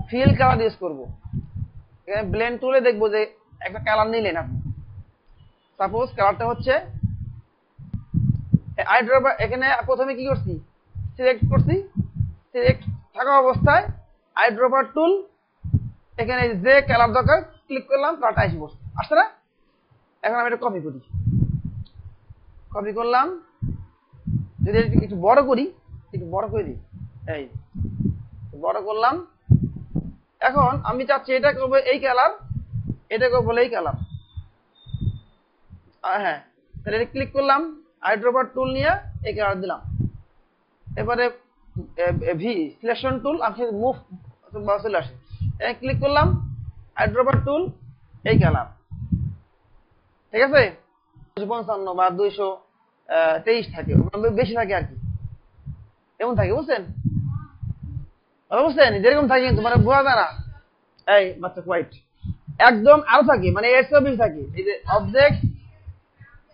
Fill colour use করব। এখানে blend টুলে দেখবো যে একটা কালার নিলেন আপনি, সাপোজ কালারটা হচ্ছে আইড্রপার। এখানে প্রথমে কি করছি, সিলেক্ট করছি, সিলেক্ট থাকা অবস্থায় আইড্রপার টুল, এখানে যে কালার দরকার ক্লিক করলাম, কালারটা এসে বসছে, আসছে না? এখন আমি এটা কপি করি, কপি করলাম, যদি একটু বড় করি, একটু বড় করে দিই, এই বড় করলাম। এখন আমি চাচ্ছি এটা করবো এই কালার, এটা করবো এই কালার। হ্যাঁ, তাহলে এটা ক্লিক করলাম, আইড্রপার টুল নিয়ে এই কালার দিলাম। এবারে ভি সিলেকশন টুল, আমি মুভ চলে আসে, ক্লিক করলাম, আইড্রপার টুল এই কালার। ঠিক আছে, 255 বা 223 থাকে, বেশি থাকে আর কি, এমন থাকে, বুঝছেন? বুঝছেন যেরকম থাকে, কিন্তু মানে বোঝা যায় না। এই বাচ্চা হোয়াইট একদম আরো থাকে, মানে এর চেয়ে বেশি থাকে। এই যে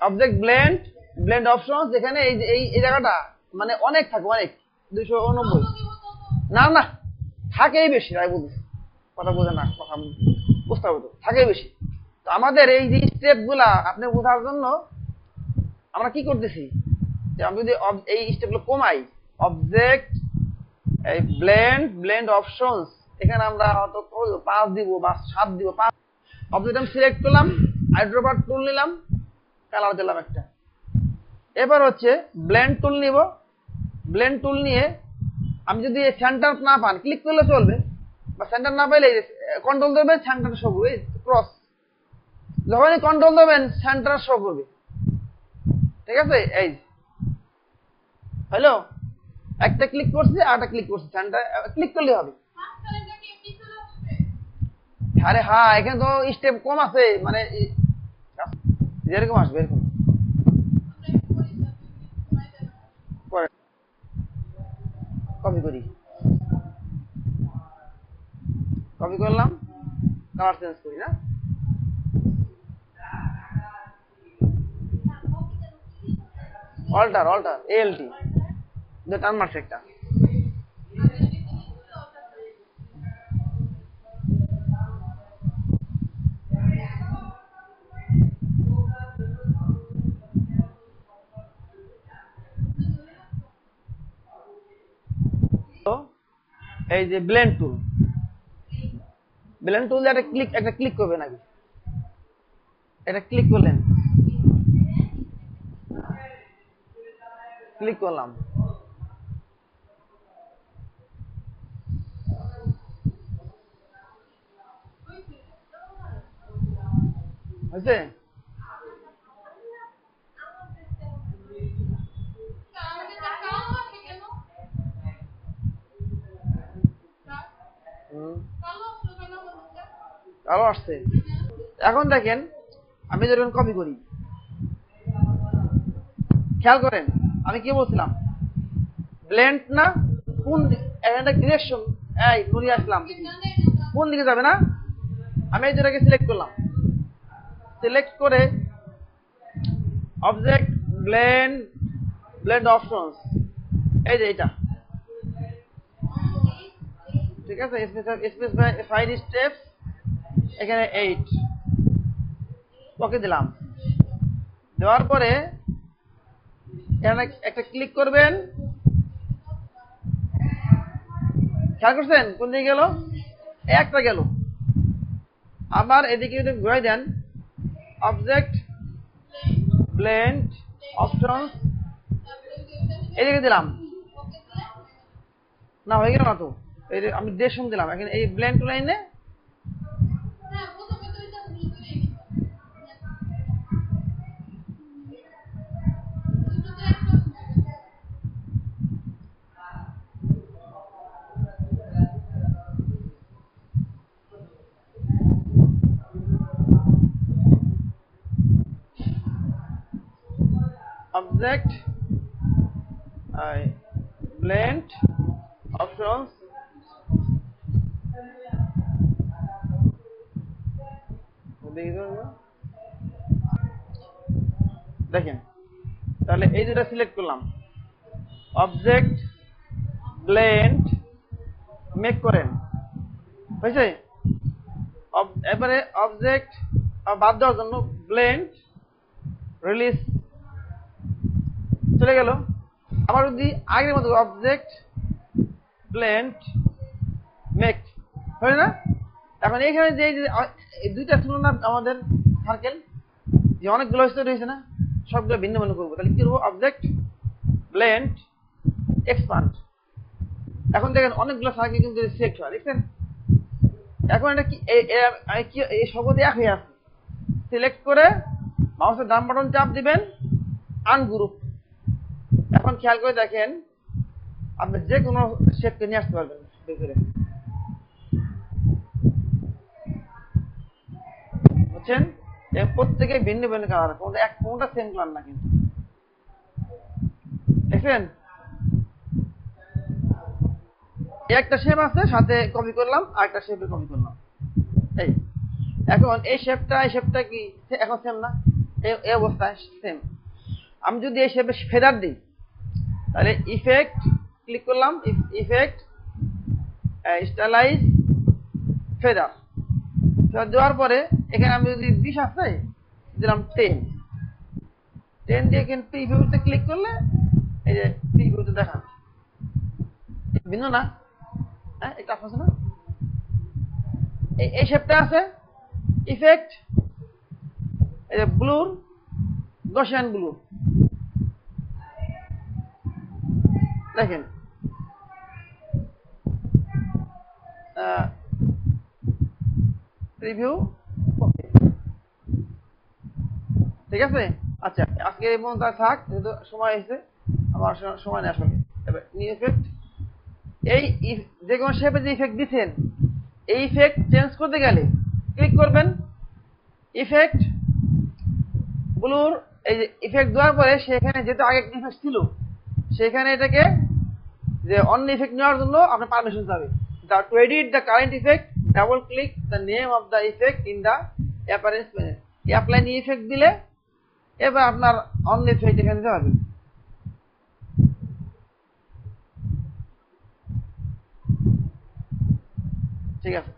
অবজেক্ট ব্লেন্ড, ব্লেন্ড অপশন, যেখানে এই যে এই জায়গাটা মানে অনেক থাকে, অনেক 289। না না, থাকেই বেশি, তাই বলতেছি, কথা বোঝে না, কথা বুঝতে হবে তো, থাকেই বেশি। তো আমাদের এই যে স্টেপ গুলা আপনি বোঝার জন্য আমরা কি করতেছি, যে আমি যদি এই স্টেপগুলো কমাই, অবজেক্ট, এই ব্লেন্ড অপশনস, এখানে আমরা হয়তো 5 দিব বা 7 দিব। 5 অবজেক্ট আমি সিলেক্ট করলাম, আইড্রপার টুল নিলাম, কালার দিলাম একটা। এবার হচ্ছে ব্লেন্ড টুল নিব, ব্লেন্ড টুল নিয়ে আমি যদি সেন্টার না পান, ক্লিক করলে চলবে, বা সেন্টার না পাইলে কন্ট্রোল দেবেন, সেন্টার শো করবে, ক্রস, যখনই কন্ট্রোল দেবেন সেন্টার শো করবে। ঠিক আছে, এই হ্যালো, একটা ক্লিক করছি আর একটা ক্লিক করছি, সেন্টার ক্লিক করলে হবে। আরে হ্যাঁ, এখানে তো স্টেপ কম আছে, মানে যেরকম আসবে এরকম কপি করি, কপি করলাম, কালার চেঞ্জ করি না, অল্টার এএলটি টার্ন মারছে একটা। এই যে ব্লেন্ড টুল একটা ক্লিক করবেন আগে, এটা ক্লিক করলেন, ক্লিক করলাম, হয়েছে? আরো আসছে। এখন দেখেন আমি যখন কপি করি, খেয়াল করেন আমি কি বলছিলাম, ব্লেন্ড না, কোন একটা ডিরেকশন, এই ঘুরে আসলাম, কোন দিকে যাবে না, আমি এই দুটাকে সিলেক্ট করলাম, সিলেক্ট করে অবজেক্ট ব্লেন্ড অপশনস, এই যে এটা, ঠিক আছে, স্পেসিফাইড স্টেপস, এখানে 8 ওকে দিলাম। দেওয়ার পরে এখানে একটা ক্লিক করবেন, খেয়াল করছেন কোন দিকে গেল, একটা গেল। আবার এদিকে যদি ঘুরে দেন, অবজেক্ট ব্লেন্ড অপশনস, এদিকে দিলাম, না হয়ে গেল না তো, এই আমি ডিরেকশন দিলাম, এখানে এই ব্লেন্ড লাইনে অবজেক্ট ব্লেন্ড অপশনস, দেখেন তাহলে এই দুটা সিলেক্ট করলাম, অবজেক্ট ব্লেন্ড মেক করেন, হয়েছে? এবারে অবজেক্ট বাদ দেওয়ার জন্য ব্লেন্ড রিলিজ চলে গেল। আবার যদি আগের মতো অবজেক্ট ব্লেন্ড মেক হয় না? এখন এইখানে যে দুইটা ছিল না আমাদের সার্কেল, যে অনেকগুলো তৈরি হয়েছে না, সবগুলো ভিন্ন ভিন্ন করবো। তাহলে কি করবো? Object blend expand. এখন দেখেন অনেকগুলো সার্কেল কিন্তু সিলেক্ট হয়, দেখছেন? এখন এটা কি এই সবতে এক হয়ে আছে। সিলেক্ট করে মাউসের ডান বাটন চাপ দিবেন, আনগ্রুপ। এখন খেয়াল করে দেখেন আপনি যে কোনো শেপকে নিয়ে আসতে পারবেন ভিতরে, বুঝছেন? প্রত্যেকে ভিন্ন ভিন্ন কালার, কোনটা সেম কালার না কিন্তু, দেখছেন? একটা শেপ আছে, সাথে কপি করলাম, আর একটা শেপে কপি করলাম। এই এখন এই শেপটা কি এখন সেম না? এই অবস্থায় সেম। আমি যদি এই শেপে ফেদার দিই, তাহলে ইফেক্ট ক্লিক করলাম, ইফেক্ট স্টাইলাইজ ফেদার দেওয়ার পরে এখানে আমি যদি 20 আছে দিলাম 10 দিয়ে এখানে প্রিভিউতে ক্লিক করলে এই যে প্রিভিউতে দেখান ভিন্ন না? হ্যাঁ, এটা আছে না? এই শেপটা আছে, ইফেক্ট এই যে ব্লুর, গসিয়ান ব্লু, দেখেন প্রিভিউ। ঠিক আছে? আচ্ছা, আজকে এই পর্যন্ত থাক, যেহেতু সময় হয়েছে, আমার সময় নেই আসলে। এবার নিউ ইফেক্ট, এই যে কোনো শেপে যে ইফেক্ট দিচ্ছেন, এই ইফেক্ট চেঞ্জ করতে গেলে ক্লিক করবেন ইফেক্ট ব্লুর, এই যে ইফেক্ট দেওয়ার পরে সেখানে যেহেতু আগে একটা ইফেক্ট ছিল, সেখানে এটাকে যে অন্য ইফেক্ট নেওয়ার জন্য আপনার পারমিশন যাবে। To edit the current effect, double click the name of the effect in the appearance panel. Apply নিয়ে ইফেক্ট দিলে এবার আপনার অন্য ইফেক্ট এখানে দিতে হবে। ঠিক আছে।